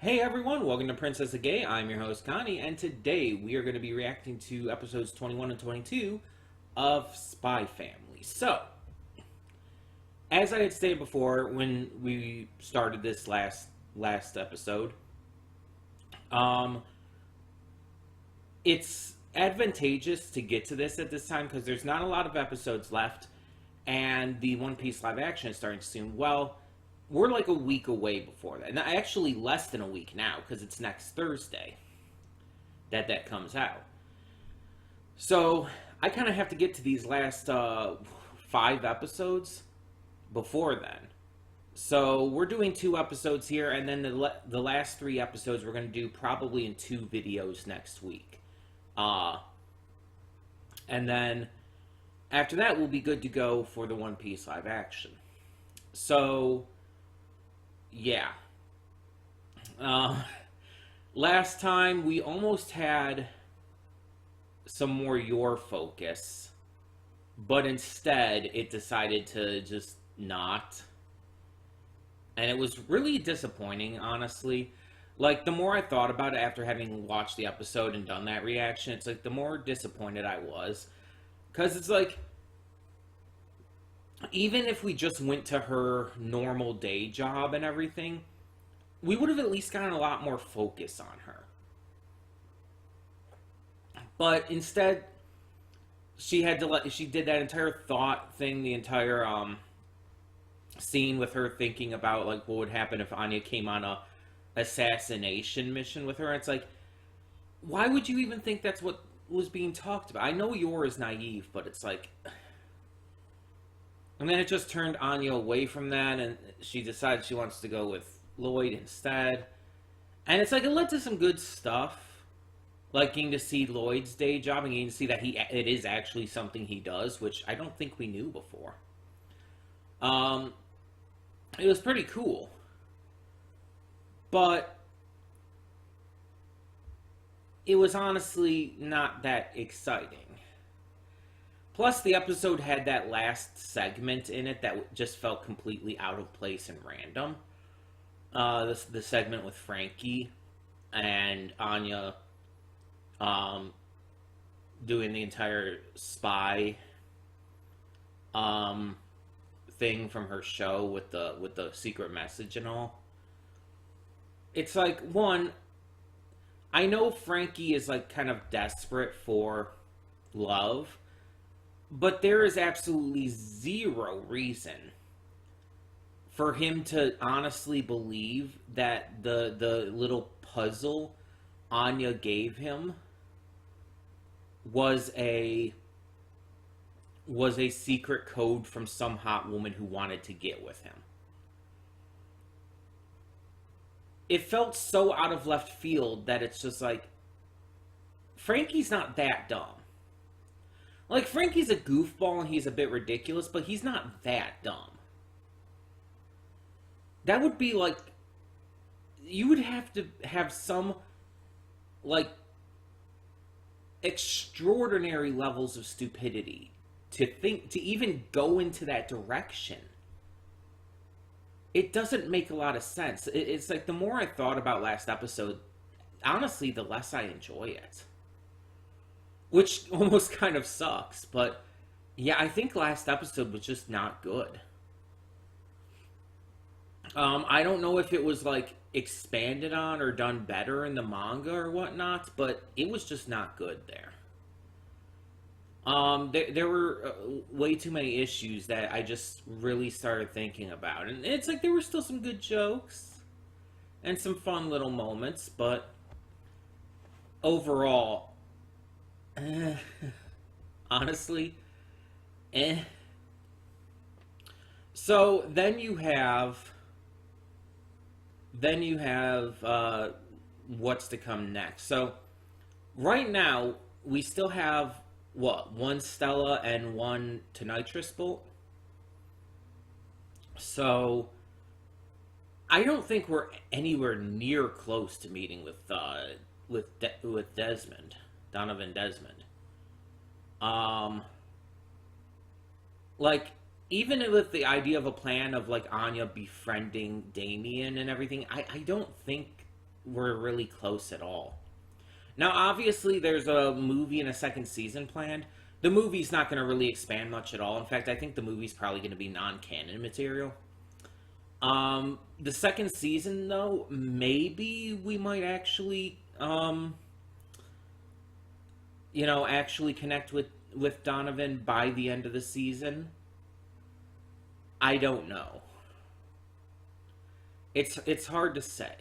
Hey everyone, welcome to Princess of Gay. I'm your host Connie, and today we are going to be reacting to episodes 21 and 22 of Spy Family. So, as I had stated before when we started this last episode, um, it's advantageous to get to this at this time because there's not a lot of episodes left, and the One Piece live action is starting soon. Well, we're like a week away before that. And actually less than a week now, because it's next Thursday that comes out. So, I kind of have to get to these last 5 episodes before then. So, we're doing 2 episodes here, and then the last 3 episodes we're going to do probably in 2 videos next week. And then, after that, we'll be good to go for the One Piece live action. So, yeah. Last time we almost had some more your focus, but instead it decided to just not. And it was really disappointing, honestly. Like, the more I thought about it after having watched the episode and done that reaction, it's like the more disappointed I was. Because it's like, even if we just went to her normal day job and everything, we would have at least gotten a lot more focus on her. But instead, she did that entire thought thing, the entire scene with her thinking about like what would happen if Anya came on a assassination mission with her. It's like, why would you even think that's what was being talked about? I know Yor is naive, but it's like, and then it just turned Anya away from that, and she decided she wants to go with Lloyd instead. And it's like, it led to some good stuff. Like getting to see Lloyd's day job and getting to see that it is actually something he does, which I don't think we knew before. It was pretty cool. But it was honestly not that exciting. Plus, the episode had that last segment in it that just felt completely out of place and random. The segment with Frankie and Anya doing the entire spy thing from her show with the secret message and all. It's like, one, I know Frankie is like kind of desperate for love, but there is absolutely zero reason for him to honestly believe that the little puzzle Anya gave him was a secret code from some hot woman who wanted to get with him. It felt so out of left field that it's just like, Frankie's not that dumb. Like, Frankie's a goofball and he's a bit ridiculous, but he's not that dumb. That would be like, you would have to have some, like, extraordinary levels of stupidity to even go into that direction. It doesn't make a lot of sense. It's like, the more I thought about last episode, honestly, the less I enjoy it. Which almost kind of sucks, but yeah, I think last episode was just not good. I don't know if it was like expanded on or done better in the manga or whatnot, but it was just not good there. There were way too many issues that I just really started thinking about, and it's like there were still some good jokes and some fun little moments, but overall, honestly, So then you have what's to come next. So right now we still have what, 1 Stella and 1 Tonitrus bolt. So I don't think we're anywhere near close to meeting with Desmond. Donovan Desmond. Like, even with the idea of a plan of, like, Anya befriending Damien and everything, I don't think were really close at all. Now, obviously, there's a movie and a second season planned. The movie's not going to really expand much at all. In fact, I think the movie's probably going to be non-canon material. The second season, though, maybe we might actually, actually connect with Donovan by the end of the season. I don't know. It's hard to say.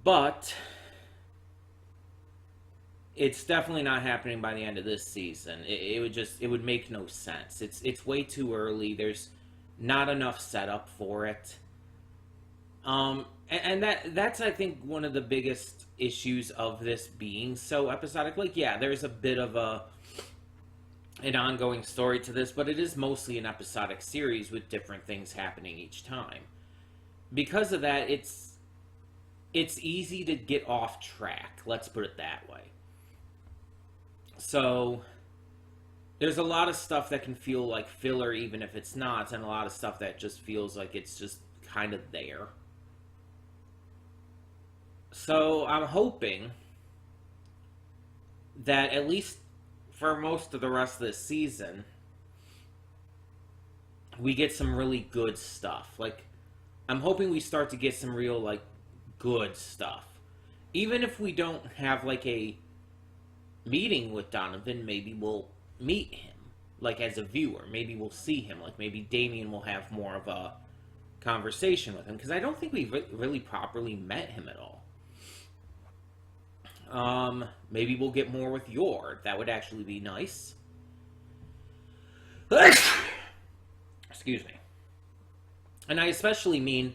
But it's definitely not happening by the end of this season. It would make no sense. It's way too early. There's not enough setup for it. And that's I think one of the biggest issues of this being so episodic. Like, yeah, there's a bit of an ongoing story to this, but it is mostly an episodic series with different things happening each time. Because of that, it's easy to get off track. Let's put it that way. So there's a lot of stuff that can feel like filler even if it's not, and a lot of stuff that just feels like it's just kind of there. So I'm hoping that at least for most of the rest of this season, we get some really good stuff. Like, I'm hoping we start to get some real, like, good stuff. Even if we don't have, like, a meeting with Donovan, maybe we'll meet him, like, as a viewer. Maybe we'll see him. Like, maybe Damien will have more of a conversation with him, because I don't think we've really properly met him at all. Maybe we'll get more with Yord. That would actually be nice. Excuse me. And I especially mean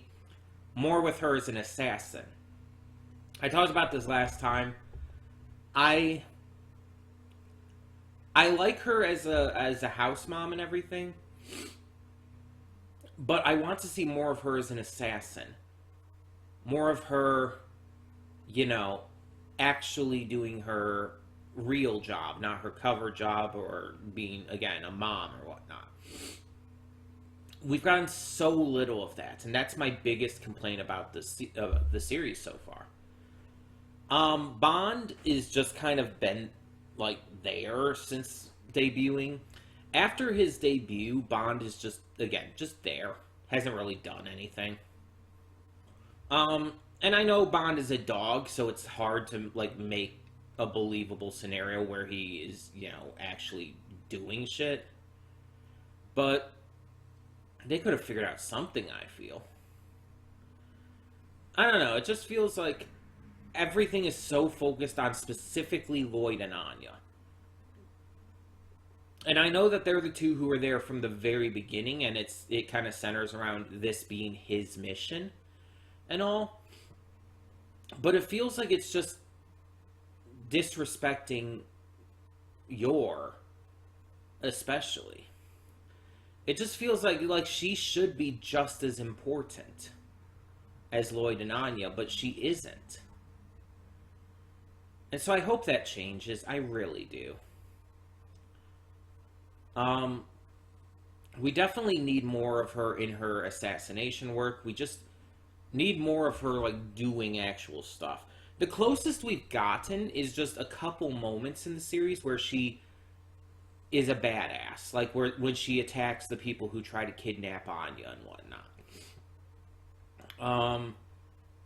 more with her as an assassin. I talked about this last time. I like her as a house mom and everything, but I want to see more of her as an assassin. More of her, actually doing her real job, not her cover job or being, again, a mom or whatnot. We've gotten so little of that, and that's my biggest complaint about the series so far. Bond is just kind of been, like, there since debuting. After his debut, Bond is just there. Hasn't really done anything. And I know Bond is a dog, so it's hard to, like, make a believable scenario where he is, actually doing shit. But they could have figured out something, I feel. I don't know, it just feels like everything is so focused on specifically Lloyd and Anya. And I know that they're the two who were there from the very beginning, and it kind of centers around this being his mission and all. But it feels like it's just disrespecting Yor, especially. It just feels like she should be just as important as Lloyd and Anya, but she isn't. And so I hope that changes. I really do. We definitely need more of her in her assassination work. We just need more of her, like, doing actual stuff. The closest we've gotten is just a couple moments in the series where she is a badass. Like, when she attacks the people who try to kidnap Anya and whatnot.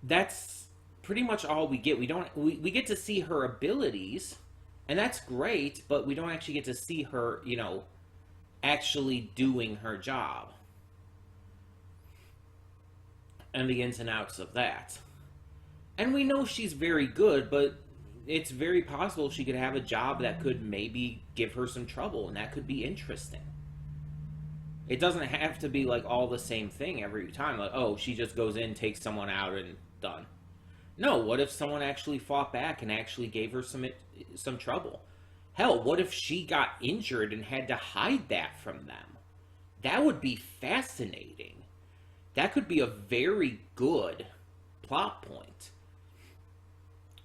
That's pretty much all we get. We get to see her abilities, and that's great, but we don't actually get to see her, actually doing her job. And the ins and outs of that. And we know she's very good, but it's very possible she could have a job that could maybe give her some trouble, and that could be interesting. It doesn't have to be, like, all the same thing every time. Like, oh, she just goes in, takes someone out, and done. No, what if someone actually fought back and actually gave her some trouble? Hell, what if she got injured and had to hide that from them? That would be fascinating. That could be a very good plot point.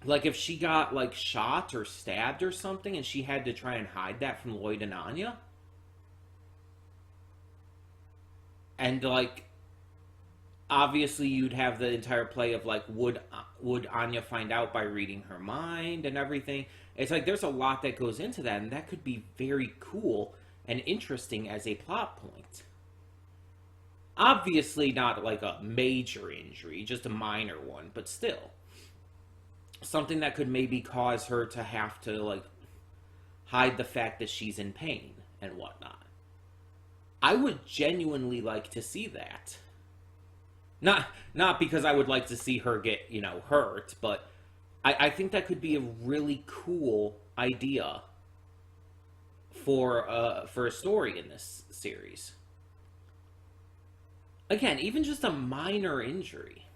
Like, if she got, like, shot or stabbed or something and she had to try and hide that from Lloyd and Anya. And, like, Obviously, you'd have the entire play of like, would Anya find out by reading her mind and everything? It's like there's a lot that goes into that, and that could be very cool and interesting as a plot point. Obviously, not like a major injury, just a minor one, but still something that could maybe cause her to have to like hide the fact that she's in pain and whatnot. I would genuinely like to see that. Not because I would like to see her get, hurt, but I think that could be a really cool idea for a story in this series. Again, even just a minor injury.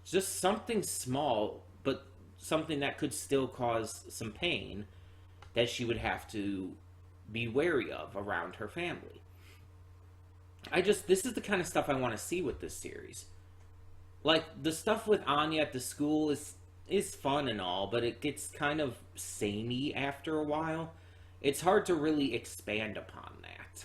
Just something small, but something that could still cause some pain that she would have to be wary of around her family. This is the kind of stuff I want to see with this series. Like, the stuff with Anya at the school is fun and all, but it gets kind of samey after a while. It's hard to really expand upon that.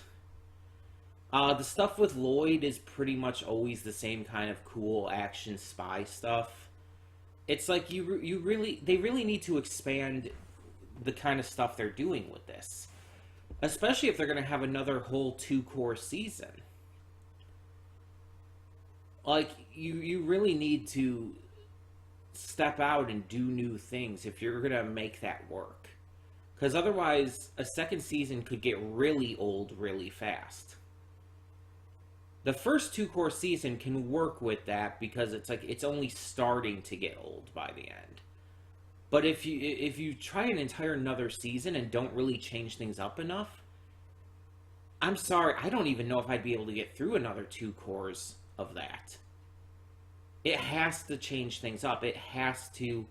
The stuff with Lloyd is pretty much always the same kind of cool action spy stuff. It's like they really need to expand the kind of stuff they're doing with this. Especially if they're going to have another whole 2-core season. Like, you really need to step out and do new things if you're going to make that work. Because otherwise, a second season could get really old really fast. The first 2-core season can work with that because it's only starting to get old by the end. But if you try an entire another season and don't really change things up enough, I'm sorry, I don't even know if I'd be able to get through another 2 cores of that. It has to change things up. It has to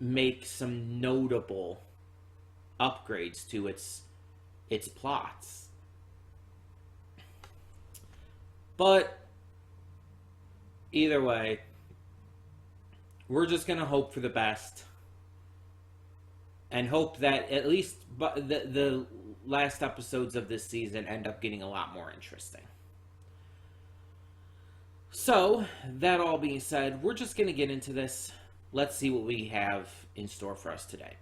make some notable upgrades to its plots. But either way, we're just going to hope for the best. And hope that at least the last episodes of this season end up getting a lot more interesting. So, that all being said, we're just going to get into this. Let's see what we have in store for us today.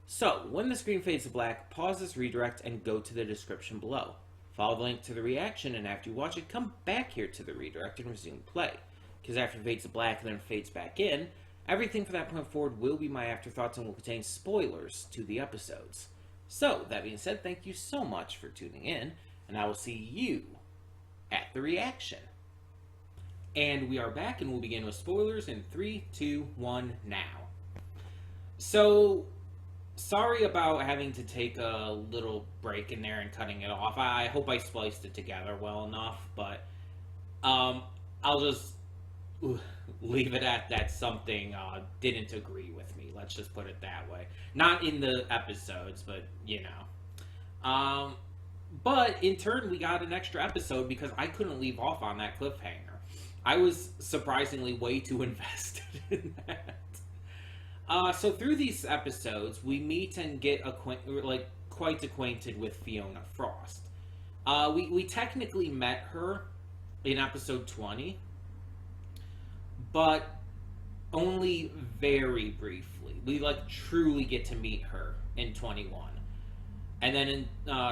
So, when the screen fades to black, pause this redirect and go to the description below. Follow the link to the reaction, and after you watch it, come back here to the redirect and resume play. Because after it fades to black and then fades back in, everything from that point forward will be my afterthoughts and will contain spoilers to the episodes. So, that being said, thank you so much for tuning in, and I will see you at the reaction. And we are back, and we'll begin with spoilers in 3, 2, 1, now. So, sorry about having to take a little break in there and cutting it off. I hope I spliced it together well enough, but I'll just leave it at that something didn't agree with me. Let's just put it that way. Not in the episodes, but, but in turn, we got an extra episode because I couldn't leave off on that cliffhanger. I was surprisingly way too invested in that. So through these episodes, we meet and get quite acquainted with Fiona Frost. We technically met her in episode 20, but only very briefly. We truly get to meet her in 21. And then in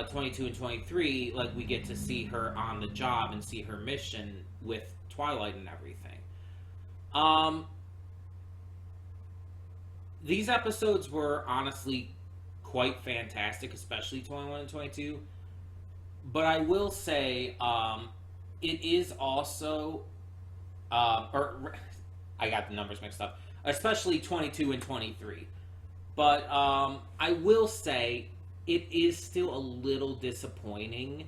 22 and 23, we get to see her on the job and see her mission with Twilight and everything. These episodes were honestly quite fantastic, especially 21 and 22. But I will say, it is also, I got the numbers mixed up, especially 22 and 23. But I will say, it is still a little disappointing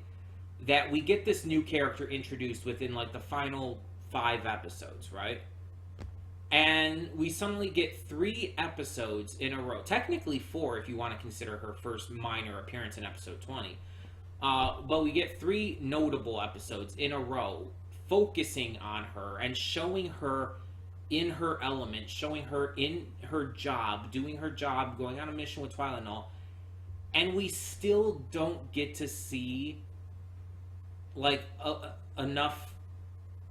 that we get this new character introduced within the final 5 episodes, right? And we suddenly get 3 episodes in a row. Technically 4 if you want to consider her first minor appearance in episode 20. But we get 3 notable episodes in a row focusing on her and showing her in her element, showing her in her job, doing her job, going on a mission with Twilight and all. And we still don't get to see like enough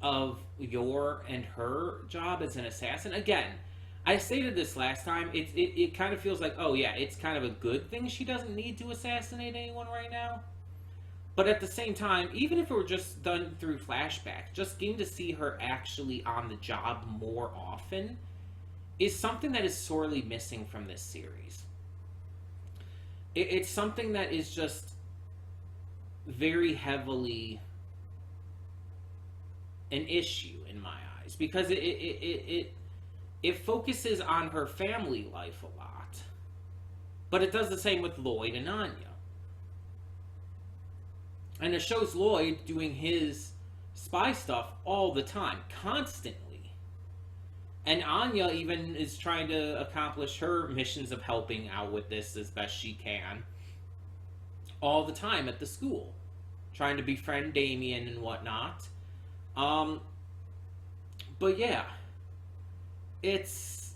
of your and her job as an assassin. Again, I stated this last time. It kind of feels like, oh yeah, it's kind of a good thing she doesn't need to assassinate anyone right now. But at the same time, even if it were just done through flashback, just getting to see her actually on the job more often is something that is sorely missing from this series. It's something that is just very heavily an issue in my eyes, because it focuses on her family life a lot, but it does the same with Lloyd and Anya. And it shows Lloyd doing his spy stuff all the time, constantly. And Anya even is trying to accomplish her missions of helping out with this as best she can all the time at the school, trying to befriend Damien and whatnot. But yeah, it's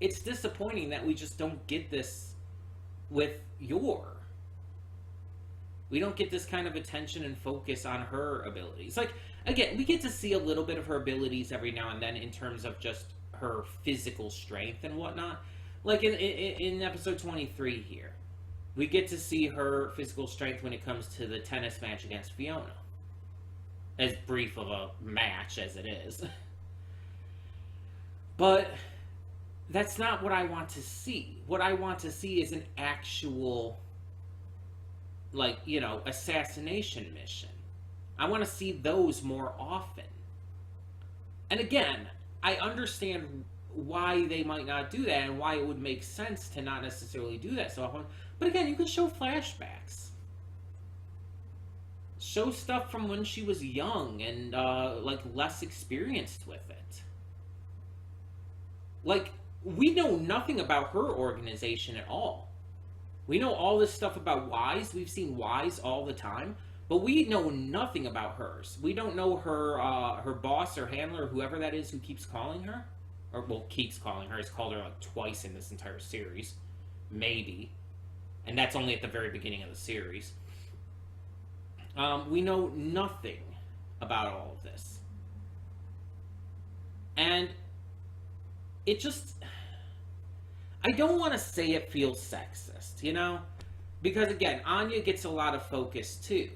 disappointing that we just don't get this with Yor. We don't get this kind of attention and focus on her abilities. Like, again, we get to see a little bit of her abilities every now and then in terms of just her physical strength and whatnot. Like in episode 23 here, we get to see her physical strength when it comes to the tennis match against Fiona. As brief of a match as it is. But that's not what I want to see. What I want to see is an actual, like, you know, assassination mission. I want to see those more often. And again, I understand why they might not do that and why it would make sense to not necessarily do that so often. But again, you could show flashbacks. Show stuff from when she was young and, like, less experienced with it. Like, we know nothing about her organization at all. We know all this stuff about WUVS. We've seen WUVS all the time. But we know nothing about hers. We don't know her her boss or handler, whoever that is who keeps calling her. Or, well, keeps calling her. He's called her, like, twice in this entire series. Maybe. And that's only at the very beginning of the series. We know nothing about all of this. And it just... I don't want to say it feels sexist, you know? Because, again, Anya gets a lot of focus, too.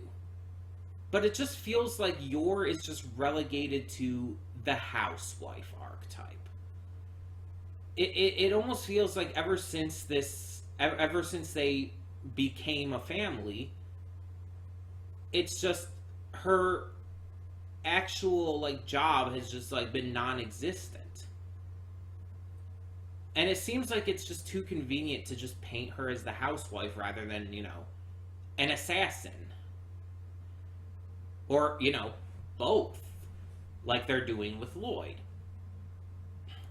But it just feels like Yor is just relegated to the housewife archetype. It almost feels like ever since they became a family, it's just her actual, like, job has just, like, been non-existent. And it seems like it's just too convenient to just paint her as the housewife rather than, you know, an assassin. Or, you know, both. Like they're doing with Lloyd.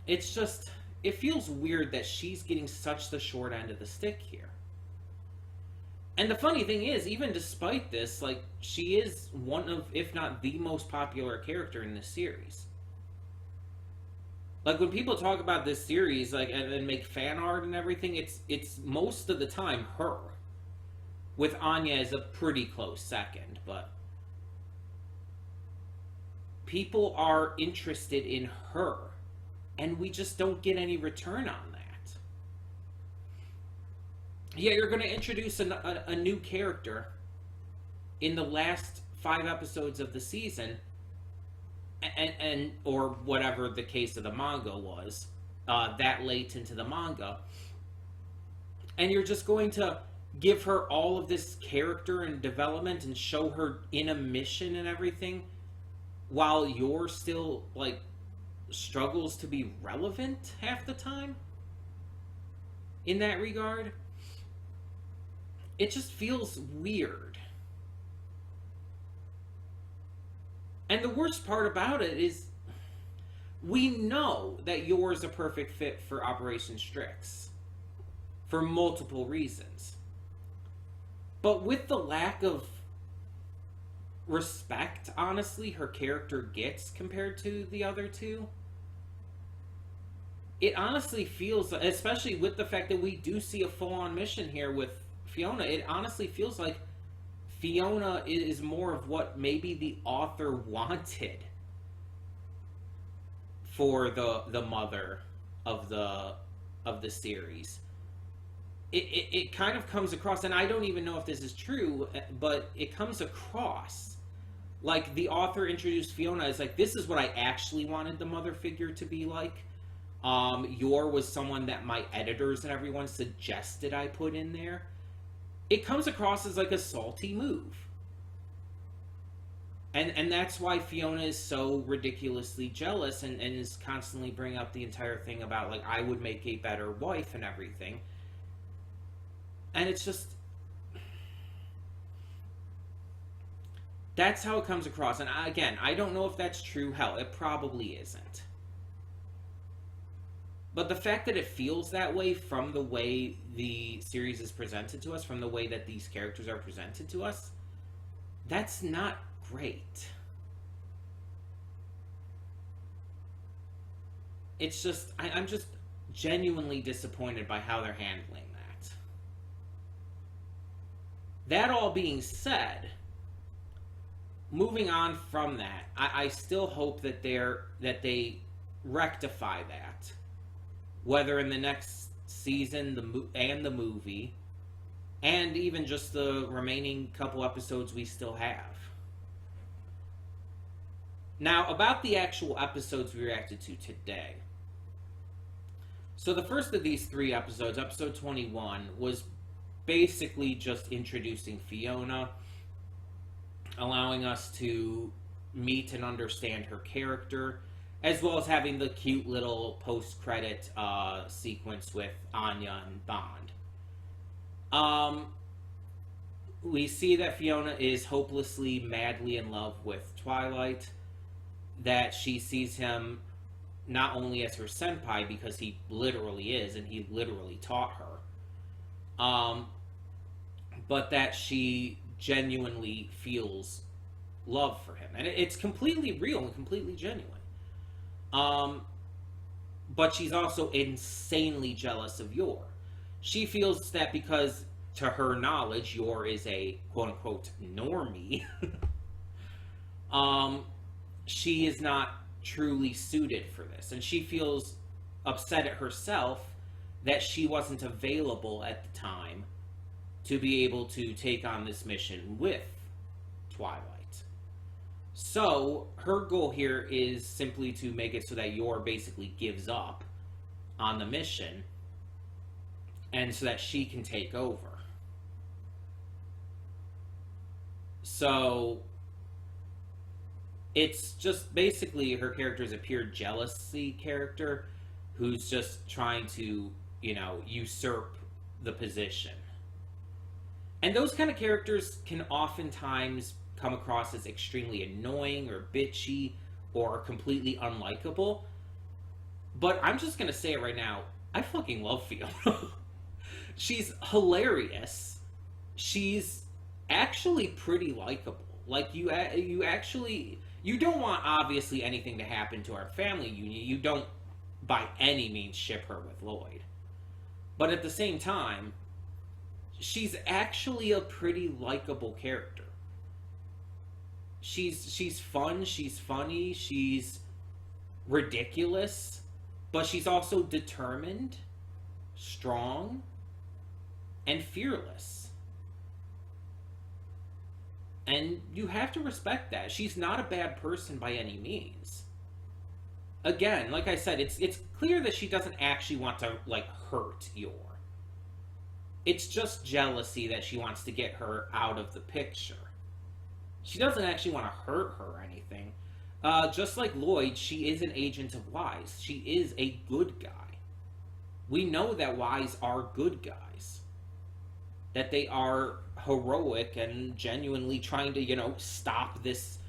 It's just, it feels weird that she's getting such the short end of the stick here. And the funny thing is, even despite this, like, she is one of, if not the most popular character in this series. Like, when people talk about this series, like, and make fan art and everything, it's most of the time her. With Anya as a pretty close second, but people are interested in her, and we just don't get any return on that. Yeah, you're going to introduce a new character in the last 5 episodes of the season, and or whatever the case of the manga was, that late into the manga, and you're just going to give her all of this character and development and show her in a mission and everything, while Yor still, like, struggles to be relevant half the time in that regard. It just feels weird. And the worst part about it is, we know that Yor is a perfect fit for Operation Strix for multiple reasons. But with the lack of respect, honestly, her character gets compared to the other two, it honestly feels, especially with the fact that we do see a full-on mission here with Fiona, it honestly feels like Fiona is more of what maybe the author wanted for the mother of the series. It kind of comes across, and I don't even know if this is true, but it comes across like the author introduced Fiona as like, this is what I actually wanted the mother figure to be like. Yor was someone that my editors and everyone suggested I put in there. It comes across as like a salty move. And that's why Fiona is so ridiculously jealous and is constantly bringing up the entire thing about like, I would make a better wife and everything. And it's just, that's how it comes across. And again, I don't know if that's true. Hell, it probably isn't. But the fact that it feels that way from the way the series is presented to us, from the way that these characters are presented to us, that's not great. It's just, I'm just genuinely disappointed by how they're handling that. That all being said, moving on from that, I still hope that they rectify that, whether in the next season the movie, and even just the remaining couple episodes we still have. Now, about the actual episodes we reacted to today. So the first of these 3 episodes, episode 21, was basically just introducing Fiona, allowing us to meet and understand her character, as well as having the cute little post-credit sequence with Anya and Bond. We see that Fiona is hopelessly, madly in love with Twilight, that she sees him not only as her senpai, because he literally is, and he literally taught her, but that she genuinely feels love for him. And it's completely real and completely genuine. But she's also insanely jealous of Yor. She feels that because, to her knowledge, Yor is a quote-unquote normie, she is not truly suited for this. And she feels upset at herself that she wasn't available at the time to be able to take on this mission with Twilight. So, her goal here is simply to make it so that Yor basically gives up on the mission, and so that she can take over. So, it's just basically her character is a pure jealousy character who's just trying to, usurp the position. And those kind of characters can oftentimes come across as extremely annoying or bitchy or completely unlikable. But I'm just going to say it right now, I fucking love Fiona. She's hilarious. She's actually pretty likable. Like, you don't want, obviously, anything to happen to our family union. You don't, by any means, ship her with Lloyd. But at the same time, she's actually a pretty likable character. She's fun, she's funny, she's ridiculous, but she's also determined, strong, and fearless. And you have to respect that. She's not a bad person by any means. Again, like I said, it's clear that she doesn't actually want to, hurt Yor. It's just jealousy that she wants to get her out of the picture. She doesn't actually want to hurt her or anything. Just like Lloyd, she is an agent of WUVS. She is a good guy. We know that WUVS are good guys. That they are heroic and genuinely trying to, stop this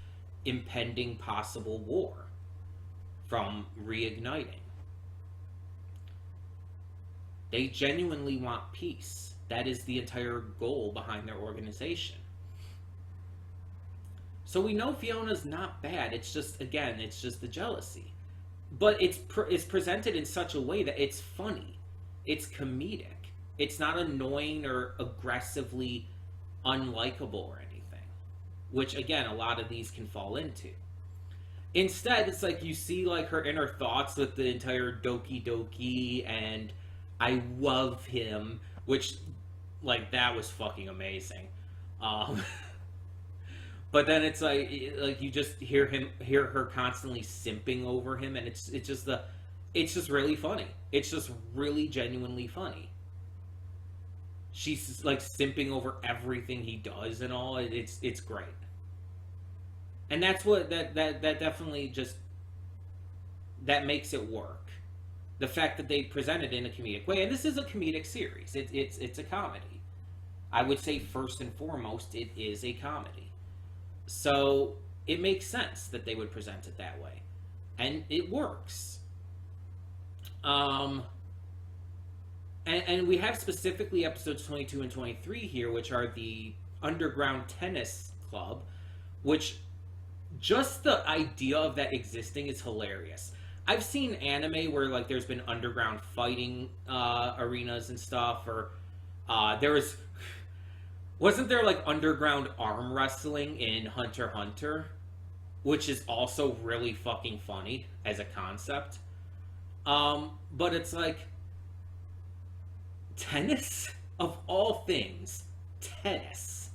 impending possible war from reigniting. They genuinely want peace. That is the entire goal behind their organization. So we know Fiona's not bad. It's just, again, it's just the jealousy. But it's presented in such a way that it's funny. It's comedic. It's not annoying or aggressively unlikable or anything. which again a lot of these can fall into. Instead, it's like you see like her inner thoughts with the entire Doki Doki and I love him, which like that was fucking amazing. Um, but then it's like you just hear her constantly simping over him, and it's just really funny. It's just really genuinely funny. She's like simping over everything he does and all. It's great. And that's what that definitely just that makes it work. The fact that they present it in a comedic way, and this is a comedic series. It's a comedy. I would say first and foremost, it is a comedy. So it makes sense that they would present it that way, and it works. And we have specifically episodes 22 and 23 here, which are the underground tennis club, which just the idea of that existing is hilarious. I've seen anime where like there's been underground fighting arenas and stuff, or wasn't there like underground arm wrestling in Hunter x Hunter, which is also really fucking funny as a concept. But it's like tennis of all things, tennis.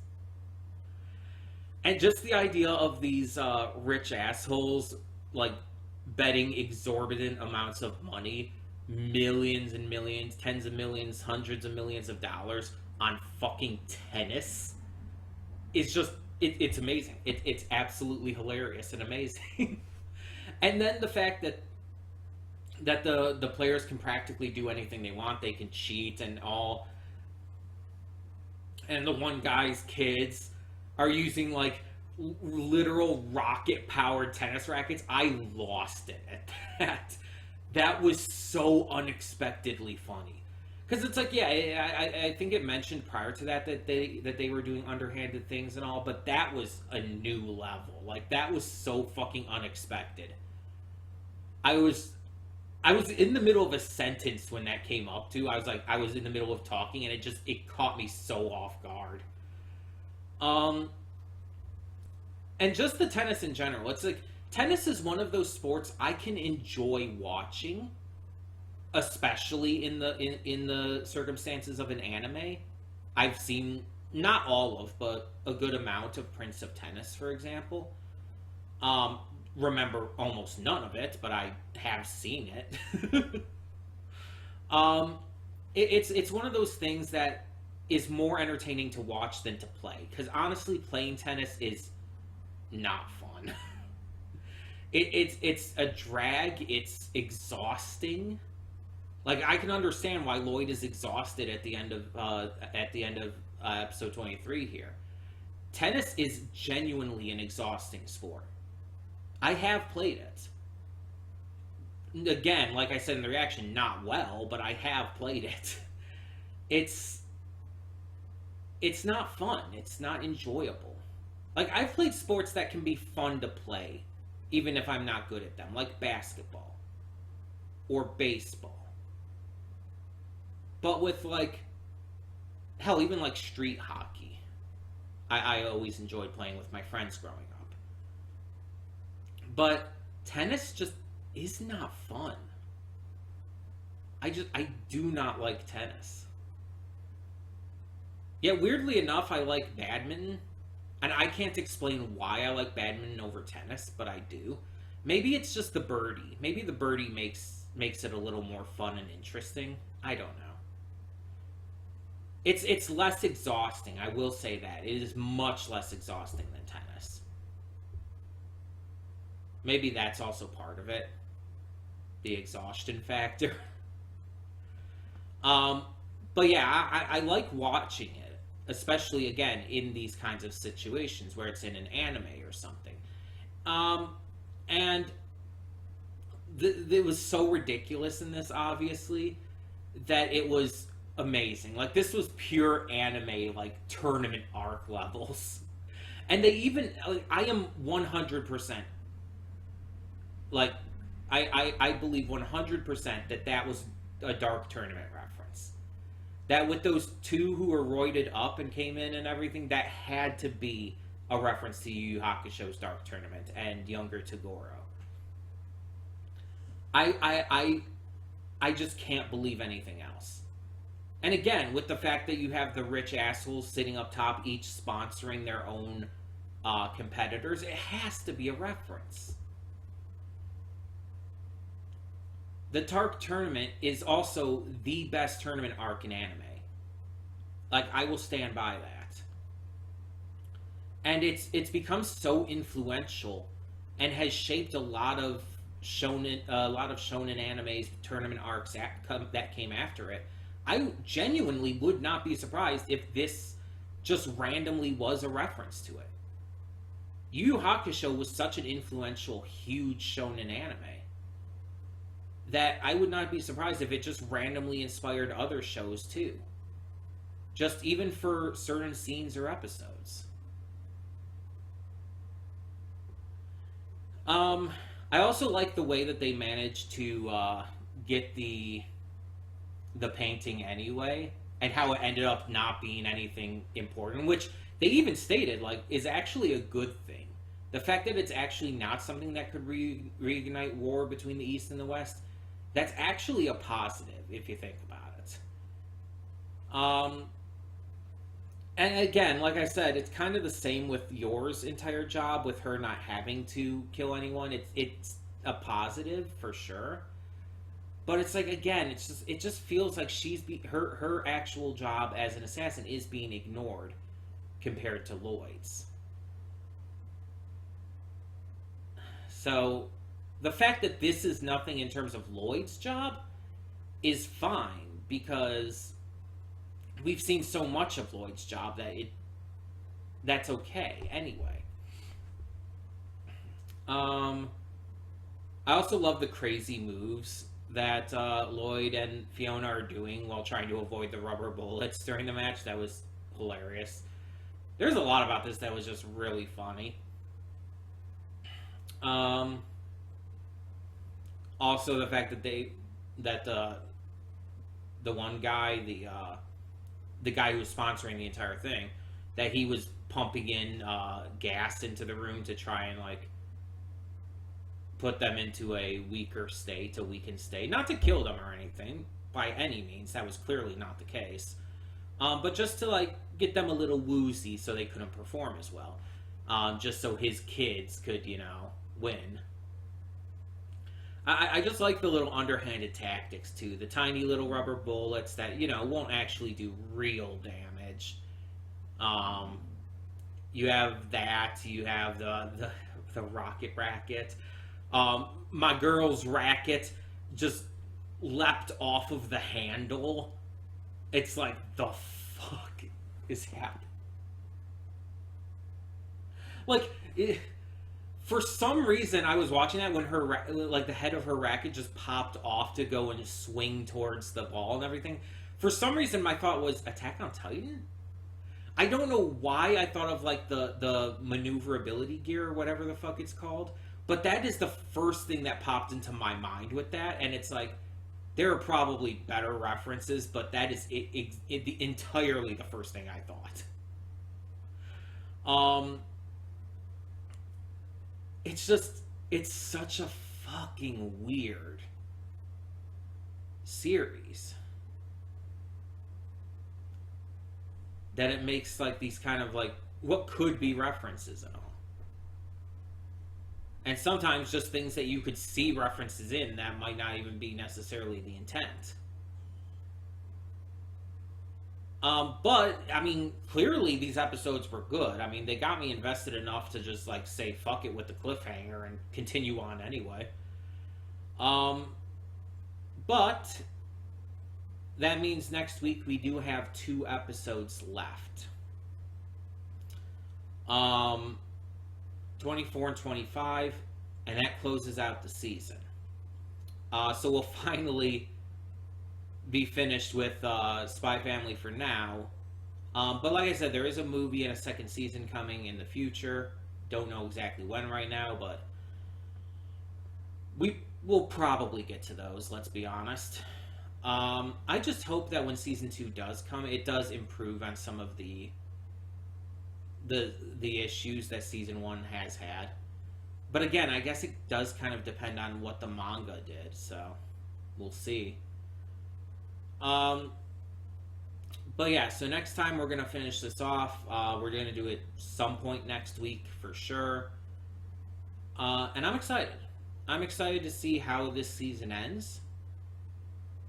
And just the idea of these rich assholes like betting exorbitant amounts of money, millions and millions, tens of millions, hundreds of millions of dollars on fucking tennis is just it's amazing. It's absolutely hilarious and amazing. And then the fact that the players can practically do anything they want. They can cheat and all. And the one guy's kids are using like literal rocket powered tennis rackets. I lost it at that. That was so unexpectedly funny. Because it's like, yeah, I think it mentioned prior to that they were doing underhanded things and all, but that was a new level. Like, that was so fucking unexpected. I was in the middle of a sentence when that came up too. I was in the middle of talking, and it caught me so off guard. And just the tennis in general. It's like, tennis is one of those sports I can enjoy watching, especially in the circumstances of an anime. I've seen not all of, but a good amount of Prince of Tennis, for example. Remember almost none of it, but I have seen it. It's one of those things that is more entertaining to watch than to play. Because honestly, playing tennis is not fun. It's a drag. It's exhausting. Like, I can understand why Lloyd is exhausted at the end of episode 23 here. Tennis is genuinely an exhausting sport. I have played it. Again, like I said in the reaction, not well, but I have played it. It's not fun. It's not enjoyable. Like, I've played sports that can be fun to play, even if I'm not good at them, like basketball or baseball. But with, like, hell, even like street hockey, I always enjoyed playing with my friends growing up. But tennis just is not fun. I do not like tennis. Yet weirdly enough, I like badminton. And I can't explain why I like badminton over tennis, but I do. Maybe it's just the birdie. Maybe the birdie makes it a little more fun and interesting. I don't know. It's less exhausting, I will say that. It is much less exhausting than tennis. Maybe that's also part of it. The exhaustion factor. But yeah, I like watching it. Especially, again, in these kinds of situations where it's in an anime or something. And it was so ridiculous in this, obviously, that it was amazing. Like, this was pure anime, like, tournament arc levels. And they even, like, I am 100%, like, I believe 100% that was a Dark Tournament reference. That with those two who were roided up and came in and everything, that had to be a reference to Yu Yu Hakusho's Dark Tournament and younger Toguro. I just can't believe anything else. And again, with the fact that you have the rich assholes sitting up top, each sponsoring their own competitors, it has to be a reference. The Dark Tournament is also the best tournament arc in anime. Like, I will stand by that. And it's become so influential and has shaped a lot of shonen anime's tournament arcs that came after it. I genuinely would not be surprised if this just randomly was a reference to it. Yu Yu Hakusho was such an influential, huge shonen anime that I would not be surprised if it just randomly inspired other shows too. Just even for certain scenes or episodes. I also like the way that they managed to get the painting anyway, and how it ended up not being anything important, which they even stated like is actually a good thing. The fact that it's actually not something that could reignite war between the East and the West, that's actually a positive if you think about it. And again, like I said, it's kind of the same with Yor's entire job, with her not having to kill anyone. It's a positive for sure, but it's like, again, it just feels like her actual job as an assassin is being ignored compared to Lloyd's. So the fact that this is nothing in terms of Lloyd's job is fine, because we've seen so much of Lloyd's job that's okay anyway. I also love the crazy moves that Lloyd and Fiona are doing while trying to avoid the rubber bullets during the match. That was hilarious. There's a lot about this that was just really funny. Also, the fact that the one guy, the guy who was sponsoring the entire thing, that he was pumping in gas into the room to try and like put them into a weakened state, not to kill them or anything by any means. That was clearly not the case, but just to like get them a little woozy so they couldn't perform as well, just so his kids could, win. I just like the little underhanded tactics too. The tiny little rubber bullets that, won't actually do real damage. You have that. You have the rocket racket. My girl's racket just leapt off of the handle. It's like, the fuck is happening? Like, for some reason, I was watching that when the head of her racket just popped off to go and swing towards the ball and everything. For some reason, my thought was Attack on Titan. I don't know why I thought of like the maneuverability gear or whatever the fuck it's called, but that is the first thing that popped into my mind with that, and it's like, there are probably better references, but that is entirely the first thing I thought. It's such a fucking weird series that it makes like these kind of like what could be references and all. And sometimes just things that you could see references in that might not even be necessarily the intent. But, I mean, clearly these episodes were good. I mean, they got me invested enough to just, like, say fuck it with the cliffhanger and continue on anyway. But that means next week we do have 2 episodes left. 24 and 25, and that closes out the season. So we'll finally be finished with Spy Family for now. But like I said, there is a movie and a second season coming in the future. Don't know exactly when right now, but we will probably get to those, let's be honest. I just hope that when season 2 does come, it does improve on some of the the issues that season 1 has had. But again, I guess it does kind of depend on what the manga did, so we'll see. But yeah, so next time we're gonna finish this off. We're gonna do it some point next week for sure. And I'm excited. I'm excited to see how this season ends.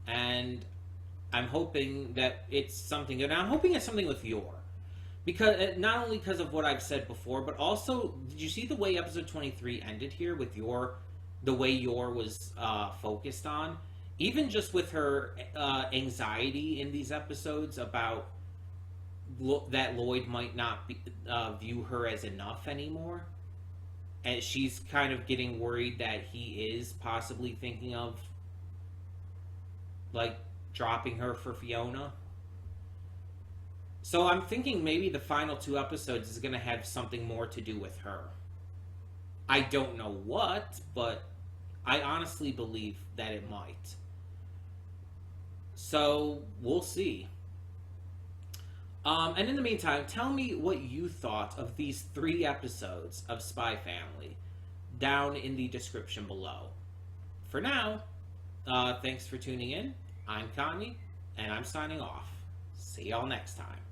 And I'm hoping that it's something good. And I'm hoping it's something with Yor. Because not only because of what I've said before, but also, did you see the way episode 23 ended here with Yor? The way Yor was focused on? Even just with her anxiety in these episodes about that Lloyd might not view her as enough anymore. And she's kind of getting worried that he is possibly thinking of, like, dropping her for Fiona. So I'm thinking maybe the final 2 episodes is going to have something more to do with her. I don't know what, but I honestly believe that it might. So we'll see. And in the meantime, tell me what you thought of these 3 episodes of Spy Family down in the description below. For now, thanks for tuning in. I'm Connie, and I'm signing off. See y'all next time.